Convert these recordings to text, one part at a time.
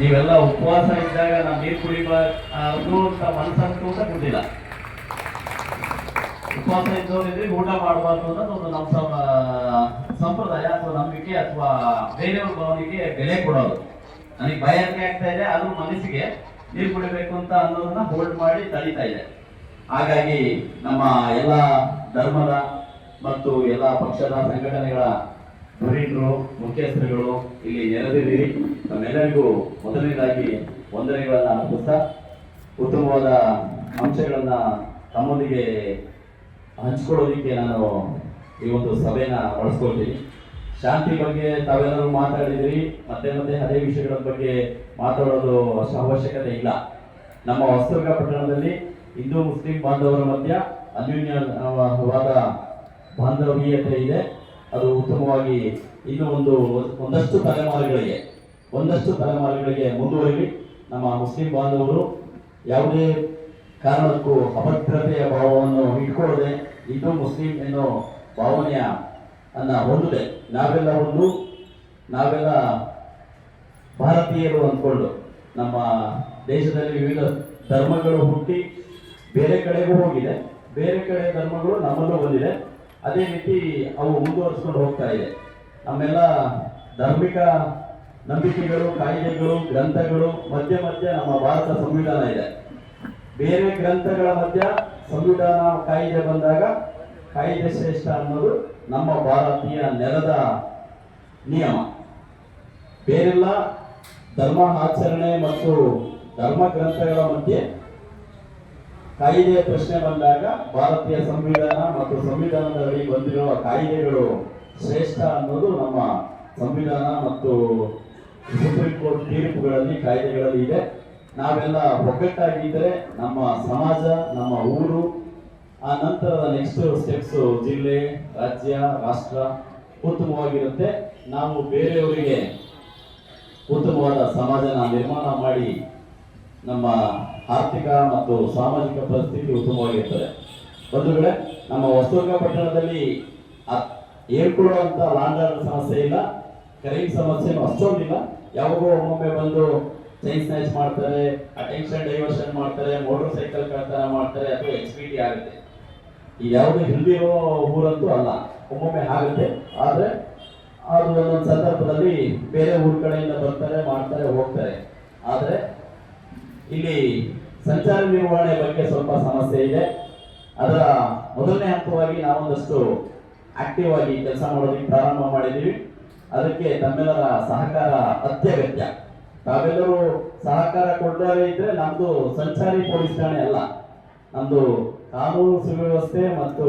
ನೀವೆಲ್ಲ ಉಪವಾಸ ಇದ್ದಾಗ ನಾವು ನೀರು ಕುಡಿಬಾರ್ದು ಅಂತ ಮನಸ್ಸಂತೂ ಅಂತ ಗೊತ್ತಿಲ್ಲ. ಉಪವಾಸ ಇದ್ದವರಿದ್ರೆ ಊಟ ಮಾಡಬಾರ್ದು ಅನ್ನೋದು ಒಂದು ನಮ್ಮ ಸಂಪ್ರದಾಯ ಅಥವಾ ನಂಬಿಕೆ ಅಥವಾ ಬೇರೆಯವ್ರ ಭಾವನೆಗೆ ಬೆಲೆ ಕೊಡೋದು. ನನಗೆ ಭಯಕ್ಕೆ ಆಗ್ತಾ ಇದೆ, ಆದ್ರೂ ಮನಸ್ಸಿಗೆ ನೀರು ಕುಡಿಬೇಕು ಅಂತ ಅನ್ನೋದನ್ನ ಹೋಲ್ಡ್ ಮಾಡಿ ತಡೀತಾ ಇದೆ. ಹಾಗಾಗಿ ನಮ್ಮ ಎಲ್ಲ ಧರ್ಮದ ಮತ್ತು ಎಲ್ಲ ಪಕ್ಷದ ಸಂಘಟನೆಗಳ ಧುರೀಣರು, ಮುಖ್ಯಸ್ಥರುಗಳು ಇಲ್ಲಿ ನೆರೆದಿದ್ದೀರಿ. ನಮ್ಮೆಲ್ಲರಿಗೂ ಮೊದಲನೇದಾಗಿ ವಂದನೆಗಳನ್ನ ಅರ್ಪಿಸ್ತಾ ಉತ್ತಮವಾದ ಅಂಶಗಳನ್ನ ತಮ್ಮೊಂದಿಗೆ ಹಂಚ್ಕೊಳ್ಳೋದಿಕ್ಕೆ ನಾನು ಈ ಒಂದು ಸಭೆನ ಬಳಸ್ಕೊಳ್ತೀನಿ. ಶಾಂತಿ ಬಗ್ಗೆ ತಾವೆಲ್ಲರೂ ಮಾತಾಡಿದಿರಿ, ಮತ್ತೆ ಮತ್ತೆ ಅದೇ ವಿಷಯಗಳ ಬಗ್ಗೆ ಮಾತಾಡೋದು ಅಷ್ಟು ಅವಶ್ಯಕತೆ ಇಲ್ಲ. ನಮ್ಮ ಹೊಸದುರ್ಗ ಪಟ್ಟಣದಲ್ಲಿ ಹಿಂದೂ ಮುಸ್ಲಿಂ ಬಾಂಧವರ ಮಧ್ಯ ಅನ್ಯೋನ್ಯವಾದ ಬಾಂಧವೀಯತೆ ಇದೆ. ಅದು ಉತ್ತಮವಾಗಿ ಇನ್ನು ಒಂದಷ್ಟು ತಲೆಮಾರುಗಳಿಗೆ ಮುಂದುವರಿಲಿ. ನಮ್ಮ ಮುಸ್ಲಿಂ ಬಾಂಧವರು ಯಾವುದೇ ಕಾರಣಕ್ಕೂ ಅಭದ್ರತೆಯ ಭಾವವನ್ನು ಇಟ್ಕೊಳ್ಳದೆ ಹಿಂದೂ ಮುಸ್ಲಿಂ ಎನ್ನೋ ಭಾವನೆಯ ಹೊಂದಿದೆ. ನಾವೆಲ್ಲ ಭಾರತೀಯರು ಅಂದ್ಕೊಂಡು ನಮ್ಮ ದೇಶದಲ್ಲಿ ವಿವಿಧ ಧರ್ಮಗಳು ಹುಟ್ಟಿ ಬೇರೆ ಕಡೆಗೂ ಹೋಗಿದೆ, ಬೇರೆ ಕಡೆ ಧರ್ಮಗಳು ನಮ್ಮಲ್ಲೂ ಬಂದಿದೆ. ಅದೇ ರೀತಿ ಅವು ಮುಂದುವರಿಸ್ಕೊಂಡು ಹೋಗ್ತಾ ಇದೆ. ನಮ್ಮೆಲ್ಲ ಧಾರ್ಮಿಕ ನಂಬಿಕೆಗಳು, ಕಾಯ್ದೆಗಳು, ಗ್ರಂಥಗಳು ಮಧ್ಯ ನಮ್ಮ ಭಾರತ ಸಂವಿಧಾನ ಇದೆ. ಬೇರೆ ಗ್ರಂಥಗಳ ಮಧ್ಯ ಸಂವಿಧಾನ ಕಾಯ್ದೆ ಬಂದಾಗ ಕಾಯ್ದೆ ಶ್ರೇಷ್ಠ ಅನ್ನೋದು ನಮ್ಮ ಭಾರತೀಯ ನೆಲದ ನಿಯಮ. ಬೇರೆಲ್ಲ ಧರ್ಮ ಆಚರಣೆ ಮತ್ತು ಧರ್ಮ ಗ್ರಂಥಗಳ ಮಧ್ಯೆ ಕಾಯ್ದೆಯ ಪ್ರಶ್ನೆ ಬಂದಾಗ ಭಾರತೀಯ ಸಂವಿಧಾನ ಮತ್ತು ಸಂವಿಧಾನದಲ್ಲಿ ಬಂದಿರುವ ಕಾಯ್ದೆಗಳು ಶ್ರೇಷ್ಠ ಅನ್ನೋದು ನಮ್ಮ ಸಂವಿಧಾನ ಮತ್ತು ಸುಪ್ರೀಂ ಕೋರ್ಟ್ ತೀರ್ಪುಗಳಲ್ಲಿ, ಕಾಯ್ದೆಗಳಲ್ಲಿ ಇದೆ. ನಾವೆಲ್ಲ ಒಗ್ಗಟ್ಟಾಗಿದ್ದರೆ ನಮ್ಮ ಸಮಾಜ, ನಮ್ಮ ಊರು, ಆ ನಂತರದ ನೆಕ್ಸ್ಟ್ ಸ್ಟೆಪ್ಸ್ ಜಿಲ್ಲೆ, ರಾಜ್ಯ, ರಾಷ್ಟ್ರ ಉತ್ತಮವಾಗಿರುತ್ತೆ. ನಾವು ಬೇರೆಯವರಿಗೆ ಉತ್ತಮವಾದ ಸಮಾಜನ ನಿರ್ಮಾಣ ಮಾಡಿ ನಮ್ಮ ಆರ್ಥಿಕ ಮತ್ತು ಸಾಮಾಜಿಕ ಪರಿಸ್ಥಿತಿ ಉತ್ತಮವಾಗಿರ್ತದೆ. ಬಂಧುಗಳೇ, ನಮ್ಮ ಹೊಸದುರ್ಗ ಪಟ್ಟಣದಲ್ಲಿ ಹೇಳ್ಕೊಳ್ಳುವಂತ ಲಾಂಡ್ ಆರ್ಡರ್ ಸಮಸ್ಯೆ ಇಲ್ಲ, ಕರೆಂಟ್ ಸಮಸ್ಯೆನೂ ಅಷ್ಟೊಂದಿಲ್ಲ. ಯಾವಾಗೋ ಒಮ್ಮೊಮ್ಮೆ ಬಂದು ಚೈನ್ ಸ್ನ್ಯಾಚ್ ಮಾಡ್ತಾರೆ, ಅಟೆನ್ಷನ್ ಡೈವರ್ಷನ್ ಮಾಡ್ತಾರೆ, ಮೋಟರ್ ಸೈಕಲ್ ಕಳ್ತನ ಮಾಡ್ತಾರೆ, ಅಥವಾ XPT ಆಗುತ್ತೆ. ಈ ಯಾವುದೇ ಹಿಂದಿರೋ ಊರಂತೂ ಅಲ್ಲ, ಒಮ್ಮೊಮ್ಮೆ ಆಗುತ್ತೆ. ಆದ್ರೆ ಅದು ಒಂದೊಂದು ಸಂದರ್ಭದಲ್ಲಿ ಬೇರೆ ಊರ ಕಡೆಯಿಂದ ಬರ್ತಾರೆ, ಮಾಡ್ತಾರೆ, ಹೋಗ್ತಾರೆ. ಆದ್ರೆ ಇಲ್ಲಿ ಸಂಚಾರ ನಿರ್ವಹಣೆ ಬಗ್ಗೆ ಸ್ವಲ್ಪ ಸಮಸ್ಯೆ ಇದೆ. ಅದರ ಮೊದಲನೇ ಹಂತವಾಗಿ ನಾವೊಂದಷ್ಟು ಆಕ್ಟಿವ್ ಆಗಿ ಕೆಲಸ ಮಾಡೋದಕ್ಕೆ ಪ್ರಾರಂಭ ಮಾಡಿದ್ದೀವಿ. ಅದಕ್ಕೆ ತಮ್ಮೆಲ್ಲರ ಸಹಕಾರ ಅತ್ಯಗತ್ಯ. ತಾವೆಲ್ಲರೂ ಸಹಕಾರ ಕೊಡದೇ ಇದ್ರೆ ನಮ್ದು ಸಂಚಾರಿ ಪೊಲೀಸ್ ಠಾಣೆ ಅಲ್ಲ, ನಮ್ದು ಕಾನೂನು ಸುವ್ಯವಸ್ಥೆ ಮತ್ತು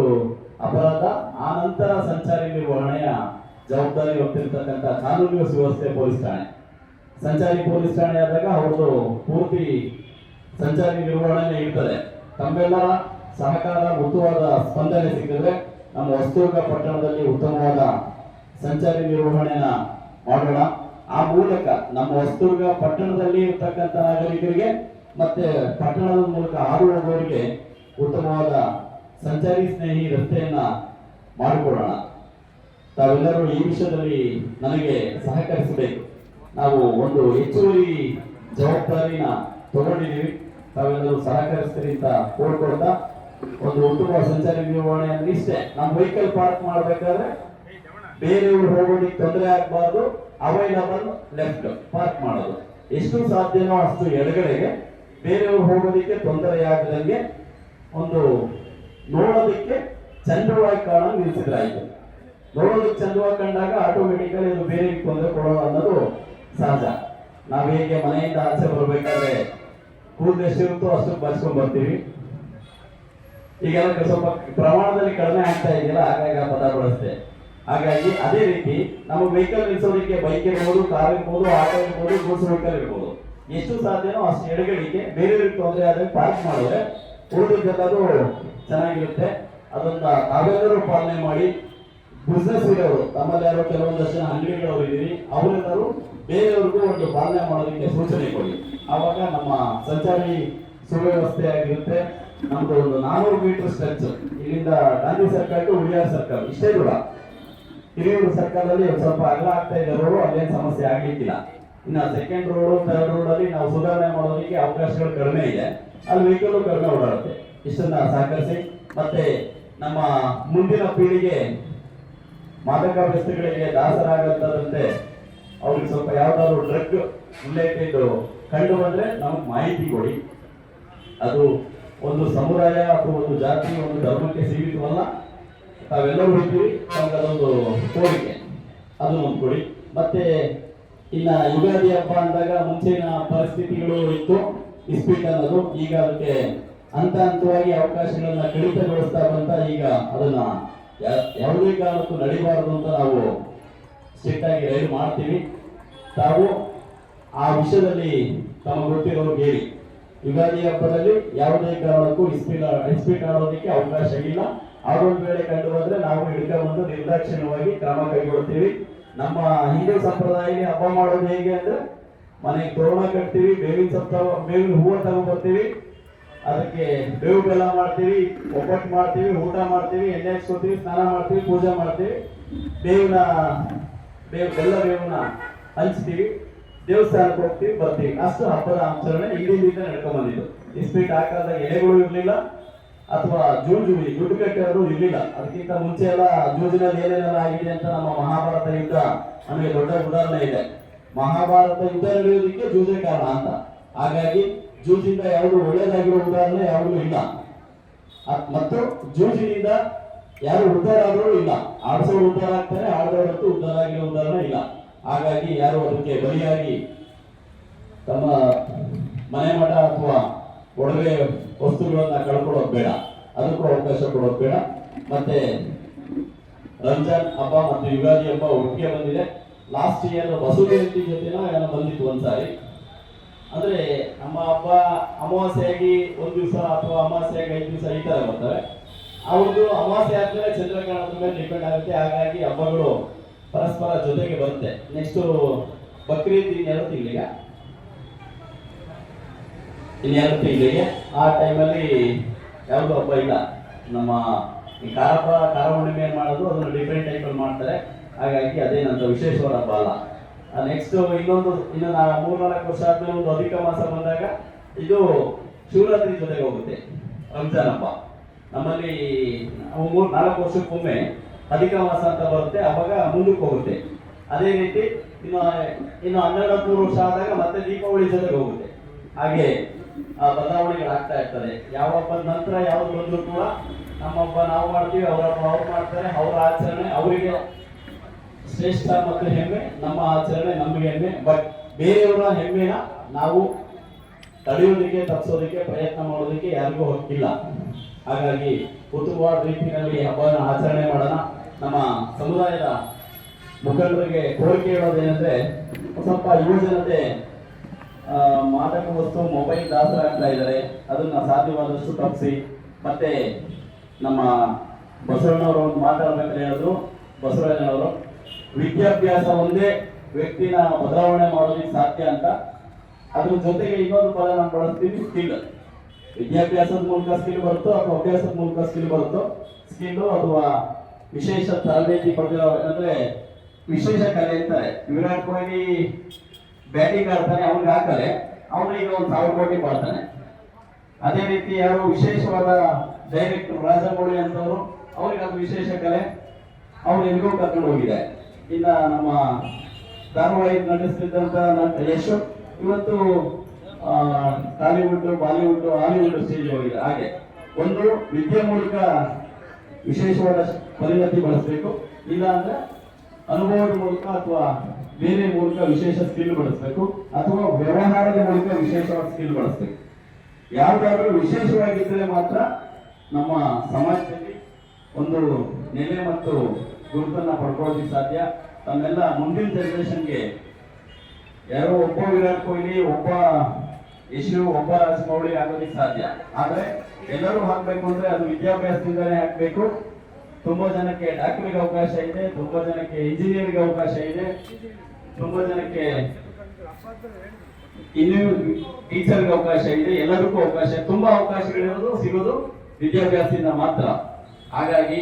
ಅಪರಾಧ, ಆ ನಂತರ ಸಂಚಾರಿ ನಿರ್ವಹಣೆಯ ಜವಾಬ್ದಾರಿ ಹೊತ್ತಿರ್ತಕ್ಕಂಥ ಕಾನೂನು ಸುವ್ಯವಸ್ಥೆ ಪೊಲೀಸ್ ಠಾಣೆ. ಸಂಚಾರಿ ಪೊಲೀಸ್ ಠಾಣೆ ಆದಾಗ ಅವ್ರದ್ದು ಪೂರ್ತಿ ಸಂಚಾರಿ ನಿರ್ವಹಣೆ ಇರ್ತದೆ. ತಮ್ಮೆಲ್ಲರ ಸಹಕಾರ, ಉತ್ತಮವಾದ ಸ್ಪಂದನೆ ಸಿಕ್ಕಿದ್ರೆ ನಮ್ಮ ಹೊಸದುರ್ಗ ಪಟ್ಟಣದಲ್ಲಿ ಉತ್ತಮವಾದ ಸಂಚಾರಿ ನಿರ್ವಹಣೆನ ಮಾಡೋಣ. ಆ ಮೂಲಕ ನಮ್ಮ ಹೊಸದುರ್ಗ ಪಟ್ಟಣದಲ್ಲಿ ಇರ್ತಕ್ಕಂಥ ನಾಗರಿಕರಿಗೆ ಮತ್ತೆ ಪಟ್ಟಣದ ಮೂಲಕ ಹಾದು ಹೋಗೋರಿಗೆ ಉತ್ತಮವಾದ ಸಂಚಾರಿ ಸ್ನೇಹಿ ರಸ್ತೆಯನ್ನ ಮಾಡಿಕೊಡೋಣ. ತಾವೆಲ್ಲರೂ ಈ ವಿಷಯದಲ್ಲಿ ನನಗೆ ಸಹಕರಿಸಬೇಕು. ನಾವು ಒಂದು ಹೆಚ್ಚುವರಿ ಜವಾಬ್ದಾರಿನ ತಗೊಂಡಿದ್ದೀವಿ, ತಾವೆಲ್ಲರೂ ಸಹಕರಿಸ್ತೀರಿ ಅಂತ ಕೋಡ್ಕೊಡ್ತಾ, ಒಂದು ಉತ್ತಮ ಸಂಚಾರಿ ನಿರ್ವಹಣೆ ಅಂದ್ರೆ ಇಷ್ಟೇ. ನಮ್ಮ ವೆಹಿಕಲ್ ಪಾರ್ಕ್ ಮಾಡ್ಬೇಕಾದ್ರೆ ಬೇರೆಯವರು ಹೋಗೋದಿಕ್ಕೆ ತೊಂದರೆ ಆಗಬಾರ್ದು, ಅವೈಲಬಲ್ ಲೆಫ್ಟ್ ಪಾರ್ಕ್ ಮಾಡೋದು. ಎಷ್ಟು ಸಾಧ್ಯನೋ ಅಷ್ಟು ಎಡಗಡೆಗೆ, ಬೇರೆಯವರು ಹೋಗೋದಿಕ್ಕೆ ತೊಂದರೆಯಾಗದಂಗೆ ಒಂದು ನೋಡೋದಿಕ್ಕೆ ಚಂದವಾಗಿ ಕಾಣೋ ನಿಲ್ಸಿದ್ರಾಯ್ತು. ನೋಡೋದಕ್ಕೆ ಚಂದವಾಗಿ ಕಂಡಾಗ ಆಟೋಮೆಟಿಕಲಿ ಅದು ಬೇರೆ ತೊಂದರೆ ಕೊಡೋದು ಅನ್ನೋದು ಸಹಜ. ನಾವು ಹೇಗೆ ಮನೆಯಿಂದ ಆಚೆ ಬರಬೇಕಾದ್ರೆ ಕೂದಲು ಎಷ್ಟಿರುತ್ತೋ ಅಷ್ಟು ಬರ್ಸ್ಕೊಂಡ್ ಬರ್ತೀವಿ. ಈಗೆಲ್ಲ ಸ್ವಲ್ಪ ಪ್ರಮಾಣದಲ್ಲಿ ಕಡಿಮೆ ಆಗ್ತಾ ಇದೆಯಲ್ಲ, ಹಾಗಾಗಿ ಆ ಪದ ಬಳಸ್ತೆ. ಹಾಗಾಗಿ ಅದೇ ರೀತಿ ನಮ್ಮ ವೆಹಿಕಲ್ ನಿಲ್ಸೋದಕ್ಕೆ ಬೈಕ್ ಇರ್ಬೋದು, ಕಾರ್ ಇರ್ಬೋದು, ಆಟೋ ಇರ್ಬೋದು, ಗೂಡ್ಸ್ ವೆಹಿಕಲ್ ಇರ್ಬೋದು, ಎಷ್ಟು ಸಾಧ್ಯನೋ ಅಷ್ಟು ಎಡಗಡೆಗೆ ಬೇರೆಯವ್ರಿಗೆ ತೊಂದರೆ ಆದಾಗ ಪಾರ್ಕ್ ಮಾಡಿದ್ರೆ ಉಳಿದದ್ದೆಲ್ಲದು ಚೆನ್ನಾಗಿರುತ್ತೆ. ಅದನ್ನ ತಾವೆಲ್ಲರೂ ಪಾಲನೆ ಮಾಡಿ, ಬಿಸ್ನೆಸ್ ಇರೋರು, ತಮ್ಮಲ್ಲಿ ಯಾರೋ ಕೆಲವೊಂದಷ್ಟು ಅಂಗಡಿಗಳವರು ಇದ್ದೀರಿ, ಅವರೆಲ್ಲರೂ ಬೇರೆಯವ್ರಿಗೂ ಒಂದು ಪಾಲನೆ ಮಾಡೋದಕ್ಕೆ ಸೂಚನೆ ಕೊಡಿ. ಆವಾಗ ನಮ್ಮ ಸಂಚಾರಿ ಸುವ್ಯವಸ್ಥೆ ಆಗಿರುತ್ತೆ. ನಮ್ದು ಒಂದು 400 ಮೀಟರ್ ಸ್ಟ್ರೆಚ್ ಇಲ್ಲಿಂದ Gandhi circle to Uliyar circle, ಇಷ್ಟೇ ದೂರ. ಹಿರಿಯೂರು ಸರ್ಕಲ್ ಅಲ್ಲಿ ಸ್ವಲ್ಪ ಅಗಲ ಆಗ್ತಾ ಇದ್ದಾರೋ ಅಲ್ಲೇನು ಸಮಸ್ಯೆ ಆಗ್ಲಿಕ್ಕಿಲ್ಲ. ಇನ್ನು ಸೆಕೆಂಡ್ ರೋಡ್ ಥರ್ಡ್ ರೋಡ್ ಅಲ್ಲಿ ನಾವು ಸುಧಾರಣೆ ಮಾಡೋದಕ್ಕೆ ಅವಕಾಶಗಳು ಕಡಿಮೆ ಇದೆ, ಅಲ್ಲಿ ವೆಹಿಕಲ್ ಕಡಿಮೆ ಓಡಾಡುತ್ತೆ. ಇಷ್ಟನ್ನ ಸಹಕರಿಸಿ ಮತ್ತೆ ನಮ್ಮ ಮುಂದಿನ ಪೀಳಿಗೆ ಮಾದಕಾವಸ್ಥೆಗಳಿಗೆ ದಾಸರಾಗದಂತೆ ಅವ್ರಿಗೆ ಸ್ವಲ್ಪ ಯಾವ್ದಾದ್ರು ಡ್ರಗ್ ರಿಲೇಟೆಡ್ ಕಂಡು ಬಂದ್ರೆ ನಮಗೆ ಮಾಹಿತಿ ಕೊಡಿ. ಅದು ಒಂದು ಸಮುದಾಯ ಅಥವಾ ಒಂದು ಜಾತಿ ಒಂದು ಧರ್ಮಕ್ಕೆ ಸೀಮಿತವಲ್ಲ, ತಾವೆಲ್ಲರೂ ಹೋಗ್ತೀವಿ, ನಮ್ಗೆ ಅದೊಂದು ಕೋರಿಕೆ, ಅದು ಒಂದು ಕೊಡಿ. ಮತ್ತೆ ಇನ್ನ ಯುಗಾದಿ ಹಬ್ಬ ಅಂದಾಗ ಮುಂಚಿನ ಪರಿಸ್ಥಿತಿಗಳು ಇತ್ತು, ಇಸ್ಪೀಟ್ ಅನ್ನೋದು ಈಗ ಅದಕ್ಕೆ ಹಂತ ಹಂತವಾಗಿ ಅವಕಾಶಗಳನ್ನ ಕಡಿತಗೊಳಿಸ್ತಾ ಬಂತ ಈಗ ಅದನ್ನ ಯಾವುದೇ ಕಾರಣಕ್ಕೂ ನಡಿಬಾರದು ಅಂತ ನಾವು ಸ್ಟ್ರಿಕ್ಟ್ ಆಗಿ ರೈಡ್ ಮಾಡ್ತೀವಿ. ತಾವು ಆ ವಿಷಯದಲ್ಲಿ ತಮಗೆ ಗೊತ್ತಿರೋರು ಹೇಳಿ. ಯುಗಾದಿ ಹಬ್ಬದಲ್ಲಿ ಯಾವುದೇ ಕಾರಣಕ್ಕೂ ಇಸ್ಪೀಟ್ ಆಡೋದಕ್ಕೆ ಅವಕಾಶ ಇಲ್ಲ. ಅದೊಂದು ವೇಳೆ ಕಂಡು ಬಂದ್ರೆ ನಾವು ಹಿಡ್ಕೊಂಡ್ಬಂದು ನಿರ್ದಾಕ್ಷಿಣ್ಯವಾಗಿ ಕ್ರಮ ಕೈಗೊಳ್ತೀವಿ. ನಮ್ಮ ಹಿಂದೂ ಸಂಪ್ರದಾಯಕ್ಕೆ ಹಬ್ಬ ಮಾಡೋದು ಹೇಗೆ ಅಂದ್ರೆ ಮನೆಗೆ ತೋರಣ ಕಟ್ತೀವಿ, ಬೇವಿನ ಹೂವು ತಗೊಂಡ್ಬರ್ತೀವಿ, ಅದಕ್ಕೆ ಬೇವು ಬೆಲ್ಲ ಮಾಡ್ತೀವಿ, ಒಬ್ಬಟ್ಟು ಮಾಡ್ತೀವಿ, ಊಟ ಮಾಡ್ತೀವಿ, ಎಣ್ಣೆ ಹಚ್ಕೋತೀವಿ, ಸ್ನಾನ ಮಾಡ್ತೀವಿ, ಪೂಜೆ ಮಾಡ್ತೀವಿ, ಬೇವಿನ ಹಂಚ್ತೀವಿ, ದೇವಸ್ಥಾನಕ್ಕೆ ಹೋಗ್ತೀವಿ, ಬರ್ತೀವಿ. ಅಷ್ಟು ಹಬ್ಬದ ಆಚರಣೆ ಹಿಂದಿನಿಂದ ನಡ್ಕೊಂಡ್ ಬಂದಿದ್ದು. ಇಸ್ಪೀಟ್ ಹಾಕಾದಾಗ ಎಲೆಗಳು ಇರ್ಲಿಲ್ಲ ಅಥವಾ ಜೂಜು ದುಡ್ಡು ಕಟ್ಟೋರು ಇರ್ಲಿಲ್ಲ. ಅದಕ್ಕಿಂತ ಮುಂಚೆ ಎಲ್ಲ ಜೂಜಿನಲ್ಲಿ ಏನೇನೆಲ್ಲ ಆಗಿದೆ ಅಂತ ನಮ್ಮ ಮಹಾಭಾರತ ಯುದ್ಧ ನಮಗೆ ದೊಡ್ಡ ಉದಾಹರಣೆ ಇದೆ. ಮಹಾಭಾರತ ಯುದ್ಧ ನಡೆಯೋದಕ್ಕೆ ಜೂಜೇ ಕಾರಣ ಅಂತ. ಹಾಗಾಗಿ ಜೂಜಿಂದ ಯಾವುದು ಒಳ್ಳೇದಾಗಿರೋ ಉದಾಹರಣೆ ಯಾವುದೂ ಇಲ್ಲ, ಮತ್ತು ಜೂಜಿನಿಂದ ಯಾರು ಉದ್ಧಾರ ಆದರೂ ಇಲ್ಲ. ಆಡಿಸೋರು ಉದ್ಧಾರ ಆಗ್ತಾರೆ, ಆಡದವರಂತೂ ಉದ್ಧಾರ ಆಗಿರೋ ಉದಾಹರಣೆ ಇಲ್ಲ. ಹಾಗಾಗಿ ಯಾರು ಅದಕ್ಕೆ ಬಲಿಯಾಗಿ ತಮ್ಮ ಮನೆ ಮಠ ಅಥವಾ ಒಡವೆ ವಸ್ತುಗಳನ್ನ ಕಳ್ಕೊಳ್ಳೋದು ಬೇಡ, ಅದಕ್ಕೂ ಅವಕಾಶ ಕೊಡೋದು ಬೇಡ. ಮತ್ತೆ ರಂಜಾನ್ ಹಬ್ಬ ಮತ್ತು ಯುಗಾದಿ ಹಬ್ಬ ಒಟ್ಟಿಗೆ ಬಂದಿದೆ. ಲಾಸ್ಟ್ ಇಯರ್ ಬಸವ ಜಯಂತಿ ಜೊತೆನೋ ಏನೋ ಬಂದಿತ್ತು ಒಂದ್ಸಾರಿ. ಅಂದ್ರೆ ನಮ್ಮ ಹಬ್ಬ ಅಮಾವಾಸ್ಯೆಯಾಗಿ ಒಂದ್ ದಿವಸ ಅಥವಾ ಅಮಾವಾಸ್ಯೆಯಾಗಿ 5 ದಿವಸ ಈ ತರ ಬರ್ತವೆ. ಅವ್ರದ್ದು ಅಮಾವಾಸ್ಯೆ ಆದ್ಮೇಲೆ ಚಂದ್ರಗ್ರಹಣದ ಮೇಲೆ ಡಿಪೆಂಡ್ ಆಗುತ್ತೆ. ಹಾಗಾಗಿ ಹಬ್ಬಗಳು ಪರಸ್ಪರ ಜೊತೆಗೆ ಬರುತ್ತೆ. ನೆಕ್ಸ್ಟ್ ಬಕ್ರೀದ್ ಇನ್ನೆರಡು ತಿಂಗಳಿಗೆ ಆ ಟೈಮಲ್ಲಿ ಯಾವುದು ಹಬ್ಬ ಇಲ್ಲ. ನಮ್ಮ ಈ ಖಾರ ಹುಣ್ಣಿಮೆ ಮಾಡೋದು ಅದನ್ನು ಡಿಫ್ರೆಂಟ್ ಟೈಪಲ್ಲಿ ಮಾಡ್ತಾರೆ. ಹಾಗಾಗಿ ಅದೇನಂತ ವಿಶೇಷವಾದ ಹಬ್ಬ ಅಲ್ಲ. ನೆಕ್ಸ್ಟ್ ಇನ್ನು 3-4 ವರ್ಷ ಆದ್ಮೇಲೆ ಒಂದು ಅಧಿಕ ಮಾಸ ಬಂದಾಗ ಇದು ಶಿವರಾತ್ರಿ ಜೊತೆಗೆ ಹೋಗುತ್ತೆ ರಂಜಾನ್ ಹಬ್ಬ. ನಮ್ಮಲ್ಲಿ 3-4 ವರ್ಷಕ್ಕೊಮ್ಮೆ ಅಧಿಕ ಮಾಸ ಅಂತ ಬರುತ್ತೆ, ಅವಾಗ ಮುಂದಕ್ಕೆ ಹೋಗುತ್ತೆ. ಅದೇ ರೀತಿ ಇನ್ನು 12-13 ವರ್ಷ ಆದಾಗ ಮತ್ತೆ ದೀಪಾವಳಿ ಜೊತೆಗೆ ಹೋಗುತ್ತೆ. ಹಾಗೆ ಬದಲಾವಣೆಗಳಾಗ್ತಾ ಇರ್ತದೆ. ಯಾವ ಹಬ್ಬದ ನಂತರ ಯಾವ್ದು ಬಂದ್ರು ಕೂಡ ನಮ್ಮ ಹಬ್ಬ ನಾವು ಮಾಡ್ತೀವಿ, ಅವ್ರ ಹಬ್ಬ ಅವ್ರು ಮಾಡ್ತಾರೆ, ಅವರ ಆಚರಣೆ ಅವರಿಗೆ ಶ್ರೇಷ್ಠ ಮತ್ತು ಹೆಮ್ಮೆ, ನಮ್ಮ ಆಚರಣೆ ನಮಗೆ ಹೆಮ್ಮೆ. ಬಟ್ ಬೇರೆಯವರ ಹೆಮ್ಮೆನ ನಾವು ತಡೆಯೋದಕ್ಕೆ ತಪ್ಪಿಸೋದಕ್ಕೆ ಪ್ರಯತ್ನ ಮಾಡೋದಕ್ಕೆ ಯಾರಿಗೂ ಹಕ್ಕಿಲ್ಲ. ಹಾಗಾಗಿ ಉತ್ತಮವಾದ ರೀತಿಯಲ್ಲಿ ಹಬ್ಬನ ಆಚರಣೆ ಮಾಡೋಣ. ನಮ್ಮ ಸಮುದಾಯದ ಮುಖಂಡರಿಗೆ ಕೋರಿಕೆ ಹೇಳೋದೇನೆಂದ್ರೆ, ಸ್ವಲ್ಪ ಯುವಜನತೆ ಮಾದಕ ವಸ್ತು ಮೊಬೈಲ್ ದಾಸರಾಗ್ತಾ ಇದ್ದಾರೆ. ಅದನ್ನ ಸಾಧ್ಯವಾದಷ್ಟು ತಪ್ಪಿಸಿ. ಮತ್ತೆ ನಮ್ಮ ಬಸವಣ್ಣವರು ಒಂದು ಮಾತಾಡ್ಬೇಕಾದ್ರೆ ಹೇಳಿದ್ರು, ಬಸವರಾಜನವರು, ವಿದ್ಯಾಭ್ಯಾಸ ಒಂದೇ ವ್ಯಕ್ತಿನ ಬದಲಾವಣೆ ಮಾಡೋದಕ್ಕೆ ಸಾಧ್ಯ ಅಂತ. ಅದ್ರ ಜೊತೆಗೆ ಇನ್ನೊಂದು ಪದ ನಾನು ಬಳಸ್ತೀನಿ, ಸ್ಕಿಲ್. ವಿದ್ಯಾಭ್ಯಾಸದ ಮೂಲಕ ಸ್ಕಿಲ್ ಬರುತ್ತೋ ಅಥವಾ ಅಭ್ಯಾಸದ ಮೂಲಕ ಸ್ಕಿಲ್ ಬರುತ್ತೋ, ಸ್ಕಿಲ್ಲು ಅಥವಾ ವಿಶೇಷ ತರಬೇತಿ ಪಡೆದಿರೋ ಅಂದ್ರೆ ವಿಶೇಷ ಕಲೆ ಅಂತಾರೆ. ವಿರಾಟ್ ಕೊಹ್ಲಿ ಬ್ಯಾಟಿಂಗ್ ಆಡ್ತಾನೆ, ಅವ್ನಿಗೆ ಹಾಕಲೆ ಅವನಿಗೆ 1,000 ಕೋಟಿ ಮಾಡ್ತಾನೆ. ಅದೇ ರೀತಿ ಯಾರು ವಿಶೇಷವಾದ ಡೈರೆಕ್ಟರ್ ರಾಜಮೌಳಿ ಅಂತವರು, ಅವ್ರಿಗೆ ಅದು ವಿಶೇಷ ಕಲೆ, ಅವ್ರು ಎಲ್ಲಿಗೂ ಕರ್ಕೊಂಡು ಹೋಗಿದೆ. ಇನ್ನ ನಮ್ಮ ಧಾರಾವಾಹಿ ನಡೆಸ್ತಿದ್ದಂತ ಯಶ್ ಇವತ್ತು ಟಾಲಿವುಡ್, ಬಾಲಿವುಡ್, ಹಾಲಿವುಡ್ ಸ್ಟೇಜ್ ಹೋಗಿದೆ. ಹಾಗೆ ಒಂದು ವಿದ್ಯೆ ಮೂಲಕ ವಿಶೇಷವಾದ ಪರಿಣತಿ ಬಳಸಬೇಕು, ಇಲ್ಲ ಅಂದ್ರೆ ಅನುಭವದ ಮೂಲಕ ಅಥವಾ ಬೇರೆ ಮೂಲಕ ವಿಶೇಷ ಸ್ಕಿಲ್ ಬಳಸಬೇಕು, ಅಥವಾ ವ್ಯವಹಾರದ ಮೂಲಕ ವಿಶೇಷವಾದ ಸ್ಕಿಲ್ ಬಳಸಬೇಕು. ಯಾವ್ದಾದ್ರೂ ವಿಶೇಷವಾಗಿದ್ದರೆ ಮಾತ್ರ ನಮ್ಮ ಸಮಾಜದಲ್ಲಿ ಒಂದು ನೆಲೆ ಮತ್ತು ಗುರುತನ್ನ ಪಡ್ಕೊಳ್ಳೋದಕ್ಕೆ ಸಾಧ್ಯ. ತಮ್ಮೆಲ್ಲ ಮುಂದಿನ ಜನರೇಷನ್ಗೆ ಯಾರೋ ಒಬ್ಬ ವಿರಾಟ್ ಕೊಹ್ಲಿ, ಒಬ್ಬ ಯಶು, ಒಬ್ಬ ರಾಜಮೌಳಿ ಆಗೋದಕ್ಕೆ ಸಾಧ್ಯ. ಆದ್ರೆ ಎಲ್ಲರೂ ಹಾಕ್ಬೇಕು ಅಂದ್ರೆ ಅದು ವಿದ್ಯಾಭ್ಯಾಸದಿಂದಲೇ ಹಾಕ್ಬೇಕು. ತುಂಬಾ ಜನಕ್ಕೆ ಡಾಕ್ಟರ್ಗೆ ಅವಕಾಶ ಇದೆ, ತುಂಬಾ ಜನಕ್ಕೆ ಇಂಜಿನಿಯರ್ಗೆ ಅವಕಾಶ ಇದೆ, ತುಂಬಾ ಜನಕ್ಕೆ ಇನ್ನು ಟೀಚರ್ಗೆ ಅವಕಾಶ ಇದೆ, ಎಲ್ಲರಿಗೂ ಅವಕಾಶ, ತುಂಬಾ ಅವಕಾಶಗಳಿರೋದು ಸಿಗೋದು ವಿದ್ಯಾಭ್ಯಾಸದಿಂದ ಮಾತ್ರ. ಹಾಗಾಗಿ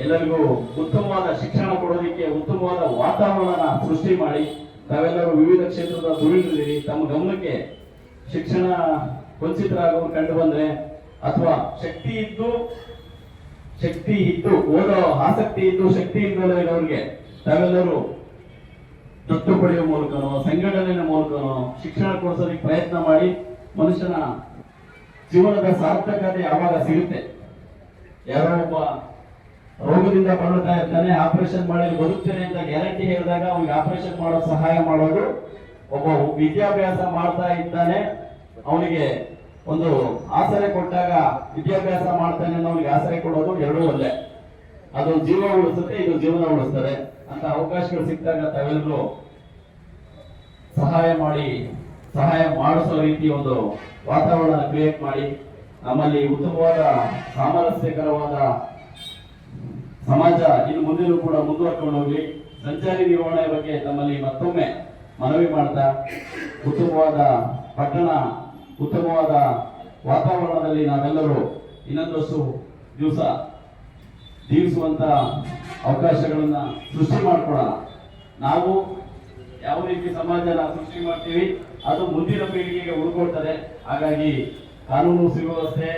ಎಲ್ಲರಿಗೂ ಉತ್ತಮವಾದ ಶಿಕ್ಷಣ ಕೊಡೋದಕ್ಕೆ ಉತ್ತಮವಾದ ವಾತಾವರಣ ಸೃಷ್ಟಿ ಮಾಡಿ ತಾವೆಲ್ಲರೂ ವಿವಿಧ ಕ್ಷೇತ್ರದ ಧುರೀಣರಿದ್ದೀರಿ. ತಮ್ಮ ಗಮನಕ್ಕೆ ಶಿಕ್ಷಣ ವಂಚಿತರಾಗುವ ಕಂಡು ಬಂದ್ರೆ ಅಥವಾ ಶಕ್ತಿ ಇದ್ದು ಓದೋ ಆಸಕ್ತಿ ಇದ್ದು ಶಕ್ತಿ ಇದ್ದಲ್ಲ ಇರೋರಿಗೆ ತಾವೆಲ್ಲರೂ ದತ್ತು ಪಡೆಯುವ ಮೂಲಕನೋ ಸಂಘಟನೆಯ ಮೂಲಕನೋ ಶಿಕ್ಷಣ ಕೊಡಿಸೋದಕ್ಕೆ ಪ್ರಯತ್ನ ಮಾಡಿ ಮನುಷ್ಯನ ಜೀವನದ ಸಾರ್ಥಕತೆ ಯಾವಾಗ ಸಿಗುತ್ತೆ. ಯಾರೋ ಒಬ್ಬ ರೋಗದಿಂದ ಬಳಲ್ತಾ ಇರ್ತಾನೆ, ಆಪರೇಷನ್ ಮಾಡಿ ಬದುಕ್ತೇನೆ ಅಂತ ಗ್ಯಾರಂಟಿ ಹೇಳಿದಾಗ ಅವ್ನಿಗೆ ಆಪರೇಷನ್ ಮಾಡೋ ಸಹಾಯ ಮಾಡೋದು, ಒಬ್ಬ ವಿದ್ಯಾಭ್ಯಾಸ ಮಾಡ್ತಾ ಇದ್ದಾನೆ ಅವನಿಗೆ ಒಂದು ಆಸರೆ ಕೊಟ್ಟಾಗ ವಿದ್ಯಾಭ್ಯಾಸ ಮಾಡ್ತಾನೆ ಅನ್ನೋನಿಗೆ ಆಸರೆ ಕೊಡೋದು ಎರಡೂ ಒಳ್ಳೆ. ಅದು ಜೀವ ಉಳಿಸುತ್ತೆ, ಇದು ಜೀವನ ಉಳಿಸ್ತದೆ ಅಂತ ಅವಕಾಶಗಳು ಸಿಕ್ಕಾಗ ತಾವೆಲ್ಲರೂ ಸಹಾಯ ಮಾಡಿಸೋ ರೀತಿ ಒಂದು ವಾತಾವರಣ ಕ್ರಿಯೇಟ್ ಮಾಡಿ ನಮ್ಮಲ್ಲಿ ಉತ್ತಮವಾದ ಸಾಮರಸ್ಯಕರವಾದ ಸಮಾಜ ಇನ್ನು ಮುಂದಿನೂ ಕೂಡ ಮುಂದುವರ್ಕೊಂಡು ಹೋಗ್ಲಿ. ಸಂಚಾರಿ ನಿರ್ವಹಣೆ ಬಗ್ಗೆ ತಮ್ಮಲ್ಲಿ ಮತ್ತೊಮ್ಮೆ ಮನವಿ ಮಾಡ್ತಾ ಉತ್ತಮವಾದ ಪಟ್ಟಣ, ಉತ್ತಮವಾದ ವಾತಾವರಣದಲ್ಲಿ ನಾವೆಲ್ಲರೂ ಇನ್ನೊಂದಷ್ಟು ದಿವಸ ಜೀವಿಸುವಂತ ಅವಕಾಶಗಳನ್ನ ಸೃಷ್ಟಿ ಮಾಡ್ಕೊಳ್ಳೋಣ. ನಾವು ಯಾವ ರೀತಿ ಸಮಾಜನ ಸೃಷ್ಟಿ ಮಾಡ್ತೀವಿ ಅದು ಮುಂದಿನ ಪೀಳಿಗೆಗೆ ಉಳ್ಕೊಳ್ತದೆ. ಹಾಗಾಗಿ ಕಾನೂನು ಸುವ್ಯವಸ್ಥೆ,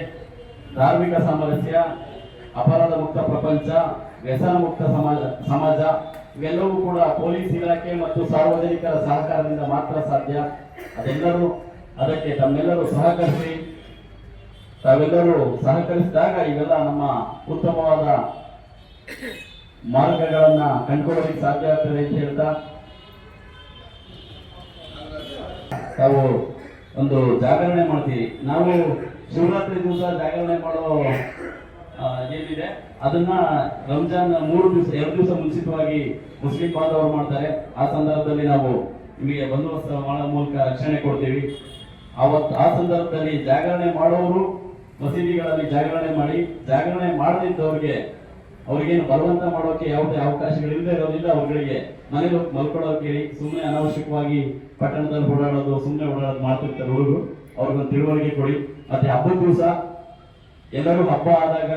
ಧಾರ್ಮಿಕ ಸಾಮರಸ್ಯ, ಅಪರಾಧ ಮುಕ್ತ ಪ್ರಪಂಚ, ವ್ಯಸನ ಮುಕ್ತ ಸಮಾಜ ಇವೆಲ್ಲವೂ ಕೂಡ ಪೊಲೀಸ್ ಇಲಾಖೆ ಮತ್ತು ಸಾರ್ವಜನಿಕರ ಸಹಕಾರದಿಂದ ಮಾತ್ರ ಸಾಧ್ಯ. ಅದಕ್ಕೆ ತಮ್ಮೆಲ್ಲರೂ ಸಹಕರಿಸಿ. ತಾವೆಲ್ಲರೂ ಸಹಕರಿಸಿದಾಗ ಇವೆಲ್ಲ ನಮ್ಮ ಉತ್ತಮವಾದ ಮಾರ್ಗಗಳನ್ನ ಕಂಡುಕೊಳ್ಳಲಿಕ್ಕೆ ಸಾಧ್ಯ ಆಗ್ತದೆ ಅಂತ ಹೇಳ್ತಾ ತಾವು ಒಂದು ಜಾಗರಣೆ ಮಾಡ್ತೀವಿ. ನಾವು ಶಿವರಾತ್ರಿ ದಿವಸ ಜಾಗರಣೆ ಮಾಡೋ ಏನಿದೆ ಅದನ್ನ ರಂಜಾನ್ 2 ದಿವಸ ಮುಂಚಿತವಾಗಿ ಮುಸ್ಲಿಂ ಬಾಂಧವರು ಮಾಡ್ತಾರೆ. ಆ ಸಂದರ್ಭದಲ್ಲಿ ನಾವು ನಿಮಗೆ ಬಂದೋಬಸ್ತ್ ಮಾಡೋ ಮೂಲಕ ರಕ್ಷಣೆ ಕೊಡ್ತೀವಿ. ಆ ಸಂದರ್ಭದಲ್ಲಿ ಜಾಗರಣೆ ಮಾಡೋರು ಮಸೀದಿಗಳಲ್ಲಿ ಜಾಗರಣೆ ಮಾಡದಿದ್ದವ್ರಿಗೆ ಅವ್ರಿಗೇನು ಬಲವಂತ ಮಾಡೋಕೆ ಯಾವುದೇ ಅವಕಾಶಗಳಿಲ್ಲದೆ ಇರೋದ್ರಿಂದ ಅವ್ರಿಗೆ ಮನೇಲಿ ಮಲ್ಕೊಳ್ಳೋಕೆ ಹೇಳಿ. ಸುಮ್ಮನೆ ಅನಾವಶ್ಯಕವಾಗಿ ಪಟ್ಟಣದಲ್ಲಿ ಸುಮ್ಮನೆ ಓಡಾಡೋದು ಮಾಡ್ತಿರ್ತಾರೆ ಹುಡುಗರು, ಅವ್ರಿಗೊಂದು ತಿಳುವಳಿಕೆ ಕೊಡಿ. ಮತ್ತೆ ಹಬ್ಬದ ದಿವಸ ಎಲ್ಲರೂ ಹಬ್ಬ ಆದಾಗ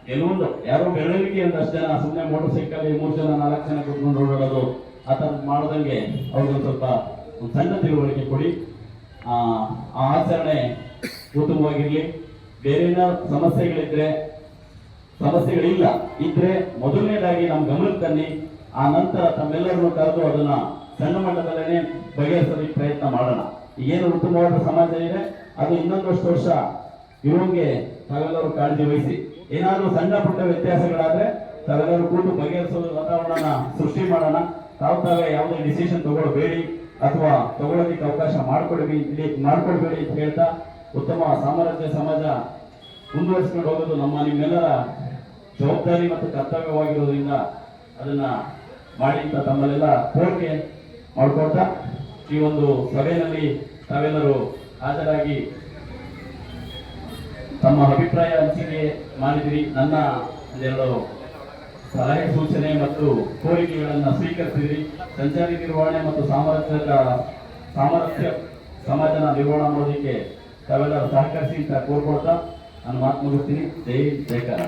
ಕೆಲವೊಂದು ಯಾರೋ ಬೆಳವಣಿಗೆ ಒಂದಷ್ಟು ಜನ ಸುಮ್ಮನೆ ಮೋಟರ್ ಸೈಕಲ್ 3 ಜನ 4 ಜನ ಕೂತ್ಕೊಂಡು ಓಡಾಡೋದು ಆ ಥರ ಮಾಡ್ದಂಗೆ ಅವ್ರಿಗೊಂದು ಸ್ವಲ್ಪ ಒಂದು ಸಣ್ಣ ತಿಳುವಳಿಕೆ ಕೊಡಿ. ಆ ಆಚರಣೆ ಉತ್ತಮವಾಗಿರ್ಲಿ. ಬೇರೆ ಸಮಸ್ಯೆಗಳಿಲ್ಲ ಇದ್ರೆ ಮೊದಲನೇದಾಗಿ ನಮ್ಮ ಗಮನಕ್ಕೆ ತನ್ನಿ. ಆ ನಂತರ ತಮ್ಮೆಲ್ಲರನ್ನು ಕರೆದು ಅದನ್ನ ಸಣ್ಣ ಮಟ್ಟದಲ್ಲೇ ಬಗೆಹರಿಸೋದಕ್ಕೆ ಪ್ರಯತ್ನ ಮಾಡೋಣ. ಏನು ಉತ್ತಮವಾದ ಸಮಾಜ ಇದೆ ಅದು ಇನ್ನೊಂದಷ್ಟು ವರ್ಷ ಇರುವಂಗೆ ತಾವೆಲ್ಲರೂ ಕಾಳಜಿ ವಹಿಸಿ. ಏನಾದರೂ ಸಣ್ಣ ಪುಟ್ಟ ವ್ಯತ್ಯಾಸಗಳಾದ್ರೆ ತಾವೆಲ್ಲರೂ ಕೂತು ಬಗೆಹರಿಸೋ ವಾತಾವರಣ ಸೃಷ್ಟಿ ಮಾಡೋಣ. ತಾವೇ ಯಾವುದೇ ಡಿಸಿಷನ್ ತಗೊಳ್ಬೇಡಿ ಅಥವಾ ತಗೊಳ್ಳೋದಕ್ಕೆ ಅವಕಾಶ ಮಾಡ್ಕೊಡ್ಬೇಡಿ ಅಂತ ಹೇಳ್ತಾ ಉತ್ತಮ ಸಾಮರಸ್ಯ ಸಮಾಜ ಮುಂದುವರಿಸಿಕೊಂಡು ಹೋಗೋದು ನಿಮ್ಮೆಲ್ಲರ ಜವಾಬ್ದಾರಿ ಮತ್ತು ಕರ್ತವ್ಯವಾಗಿರೋದ್ರಿಂದ ಅದನ್ನ ಮಾಡಿ ಅಂತ ತಮ್ಮಲ್ಲೆಲ್ಲ ಕೋರಿಕೆ ಮಾಡ್ಕೊಳ್ತಾ ಈ ಒಂದು ಸಭೆಯಲ್ಲಿ ತಾವೆಲ್ಲರೂ ಹಾಜರಾಗಿ ತಮ್ಮ ಅಭಿಪ್ರಾಯ ಹಂಚಿಕೆ ಮಾಡಿದಿರಿ. ನನ್ನ ಒಂದೆರಡು ಸಲಹೆ ಸೂಚನೆ ಮತ್ತು ಕೋರಿಕೆಗಳನ್ನು ಸ್ವೀಕರಿಸಿದಿರಿ. ಸಂಚಾರಿ ನಿರ್ವಹಣೆ ಮತ್ತು ಸಾಮರಸ್ಯ ಸಮಾಜನ ನಿರ್ವಹಣೆ ಮಾಡೋದಕ್ಕೆ ತಾವೆಲ್ಲರೂ ಸಹಕರಿಸಿ ಅಂತ ಕೋರ್ಕೊಳ್ತಾ ನಾನು ಮಾತು ಮುಗಿಸ್ತೀನಿ. ಜೈ ಜಯಕಾರ.